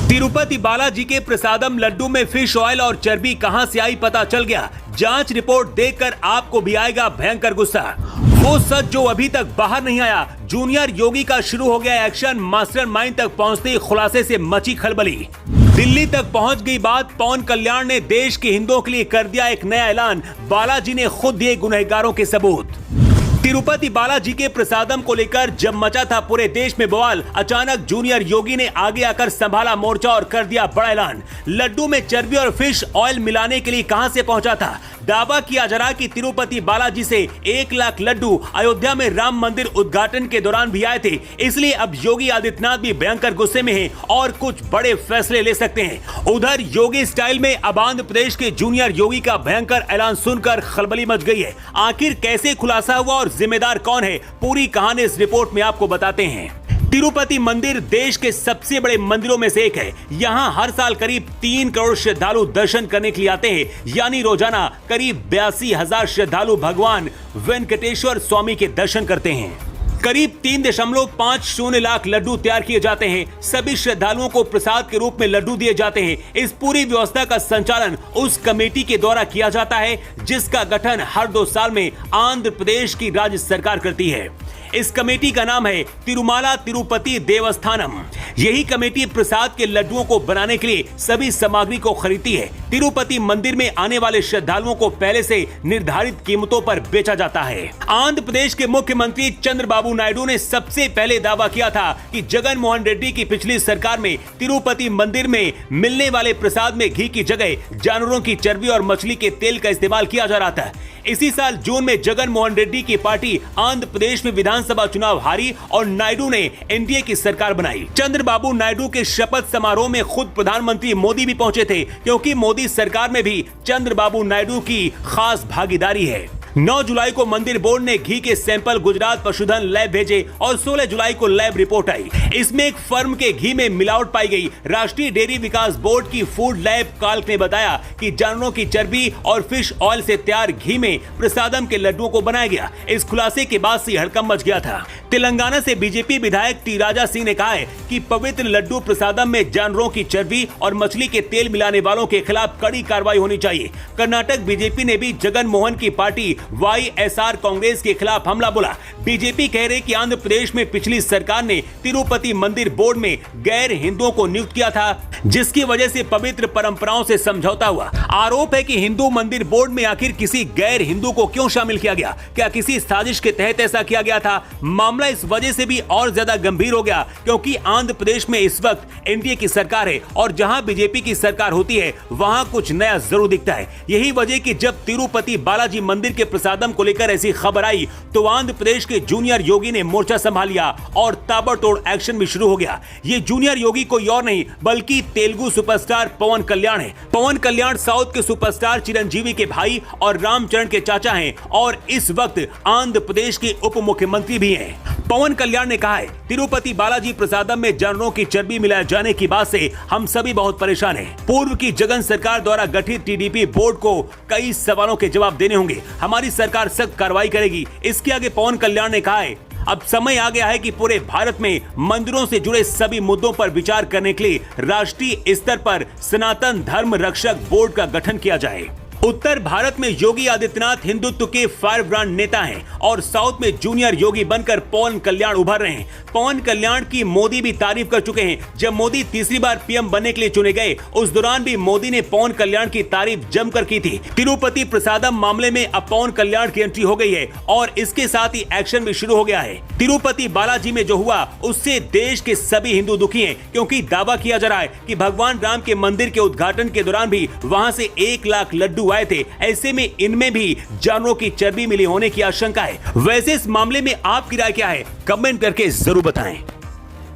तिरुपति बालाजी के प्रसादम लड्डू में fish oil और चर्बी कहां से आई पता चल गया। जांच रिपोर्ट देखकर आपको भी आएगा भयंकर गुस्सा। वो सच जो अभी तक बाहर नहीं आया। जूनियर योगी का शुरू हो गया एक्शन। मास्टरमाइंड तक पहुंचते ही खुलासे से मची खलबली। दिल्ली तक पहुंच गई बात। पवन कल्याण ने देश के हिंदुओं के लिए कर दिया एक नया ऐलान। बालाजी ने खुद दिए गुनहगारों के सबूत। तिरुपति बालाजी के प्रसादम को लेकर जब मचा था पूरे देश में बवाल, अचानक जूनियर योगी ने आगे आकर संभाला मोर्चा और कर दिया बड़ा ऐलान। लड्डू में चर्बी और फिश ऑयल मिलाने के लिए कहां से पहुंचा था। दावा किया जा रहा कि तिरुपति बालाजी से 1 लाख लड्डू अयोध्या में राम मंदिर उद्घाटन के दौरान भी आए थे। इसलिए अब योगी आदित्यनाथ भी भयंकर गुस्से में हैं और कुछ बड़े फैसले ले सकते हैं। उधर योगी स्टाइल में अब आंध्र प्रदेश के जूनियर योगी का भयंकर ऐलान सुनकर खलबली मच गई है। आखिर कैसे खुलासा हुआ और जिम्मेदार कौन है, पूरी कहानी इस रिपोर्ट में आपको बताते हैं। तिरुपति मंदिर देश के सबसे बड़े मंदिरों में से एक है। यहाँ हर साल करीब 3 करोड़ श्रद्धालु दर्शन करने के लिए आते हैं, यानी रोजाना करीब 82,000 श्रद्धालु भगवान वेंकटेश्वर स्वामी के दर्शन करते हैं। करीब 3.50 लाख लड्डू तैयार किए जाते हैं। सभी श्रद्धालुओं को प्रसाद के रूप में लड्डू दिए जाते हैं। इस पूरी व्यवस्था का संचालन उस कमेटी के द्वारा किया जाता है जिसका गठन हर 2 साल में आंध्र प्रदेश की राज्य सरकार करती है। इस कमेटी का नाम है तिरुमाला तिरुपति देवस्थानम। यही कमेटी प्रसाद के लड्डुओं को बनाने के लिए सभी सामग्री को खरीदती है। तिरुपति मंदिर में आने वाले श्रद्धालुओं को पहले से निर्धारित कीमतों पर बेचा जाता है। आंध्र प्रदेश के मुख्यमंत्री चंद्रबाबू नायडू ने सबसे पहले दावा किया था कि जगन मोहन रेड्डी की पिछली सरकार में तिरुपति मंदिर में मिलने वाले प्रसाद में घी की जगह जानवरों की चर्बी और मछली के तेल का इस्तेमाल किया जा रहा था। इसी साल जून में जगन मोहन रेड्डी की पार्टी आंध्र प्रदेश में विधानसभा चुनाव हारी और नायडू ने एनडीए की सरकार बनाई। चंद्रबाबू नायडू के शपथ समारोह में खुद प्रधानमंत्री मोदी भी पहुंचे थे, क्योंकि मोदी सरकार में भी चंद्रबाबू नायडू की खास भागीदारी है। 9 जुलाई को मंदिर बोर्ड ने घी के सैंपल गुजरात पशुधन लैब भेजे और 16 जुलाई को लैब रिपोर्ट आई। इसमें एक फर्म के घी में मिलावट पाई गई। राष्ट्रीय डेयरी विकास बोर्ड की फूड लैब काल्क ने बताया कि जानवरों की चर्बी और फिश ऑयल से तैयार घी में प्रसादम के लड्डुओं को बनाया गया। इस खुलासे के बाद से हड़कंप मच गया था। तेलंगाना से बीजेपी विधायक टी राजा सिंह ने कहा है कि पवित्र लड्डू प्रसादम में जानवरों की चर्बी और मछली के तेल मिलाने वालों के खिलाफ कड़ी कार्रवाई होनी चाहिए। कर्नाटक बीजेपी ने भी जगन मोहन की पार्टी YSR कांग्रेस के खिलाफ हमला बोला। बीजेपी कह रही कि आंध्र प्रदेश में पिछली सरकार ने तिरुपति मंदिर बोर्ड में गैर हिंदुओं को नियुक्त किया था, जिसकी वजह से पवित्र परंपराओं से समझौता हुआ। आरोप है कि हिंदू मंदिर बोर्ड में आखिर किसी गैर हिंदू को क्यों शामिल किया गया। क्या किसी साजिश के तहत ऐसा किया गया था। मामला इस वजह से भी और ज्यादा गंभीर हो गया क्योंकि आंध्र प्रदेश में इस वक्त एनडीए की सरकार है और जहां बीजेपी की सरकार होती है वहां कुछ नया जरूर दिखता है। यही वजह कि जब तिरुपति बालाजी मंदिर के प्रसादम को लेकर ऐसी खबर आई तो आंध्र प्रदेश के जूनियर योगी ने मोर्चा संभाल लिया और ताबड़तोड़ एक्शन भी शुरू हो गया। ये जूनियर योगी कोई और नहीं बल्कि तेलुगु सुपरस्टार पवन कल्याण है। पवन कल्याण साउथ के सुपरस्टार चिरंजीवी के भाई और रामचरण के चाचा हैं और इस वक्त आंध्र प्रदेश के उप मुख्यमंत्री भी हैं। पवन कल्याण ने कहा है, तिरुपति बालाजी प्रसादम में जानवरों की चर्बी मिलाए जाने की बात से हम सभी बहुत परेशान हैं। पूर्व की जगन सरकार द्वारा गठित टीडीपी बोर्ड को कई सवालों के जवाब देने होंगे। हमारी सरकार सख्त कार्रवाई करेगी। इसके आगे पवन कल्याण ने कहा है, अब समय आ गया है कि पूरे भारत में मंदिरों से जुड़े सभी मुद्दों पर विचार करने के लिए राष्ट्रीय स्तर पर सनातन धर्म रक्षक बोर्ड का गठन किया जाए। उत्तर भारत में योगी आदित्यनाथ हिंदुत्व के फायर ब्रांड नेता हैं और साउथ में जूनियर योगी बनकर पवन कल्याण उभर रहे हैं। पवन कल्याण की मोदी भी तारीफ कर चुके हैं। जब मोदी तीसरी बार पीएम बनने के लिए चुने गए उस दौरान भी मोदी ने पवन कल्याण की तारीफ जमकर की थी। तिरुपति प्रसादम मामले में अब पवन कल्याण की एंट्री हो गई है और इसके साथ ही एक्शन भी शुरू हो गया है। तिरुपति बालाजी में जो हुआ उससे देश के सभी हिंदू दुखी हैं, क्योंकि दावा किया जा रहा है कि भगवान राम के मंदिर के उद्घाटन के दौरान भी वहां से 1 लाख लड्डू आए थे। ऐसे में इनमें भी जानवरों की चर्बी मिली होने की आशंका है। वैसे इस मामले में आपकी राय क्या है, कमेंट करके जरूर बताएं।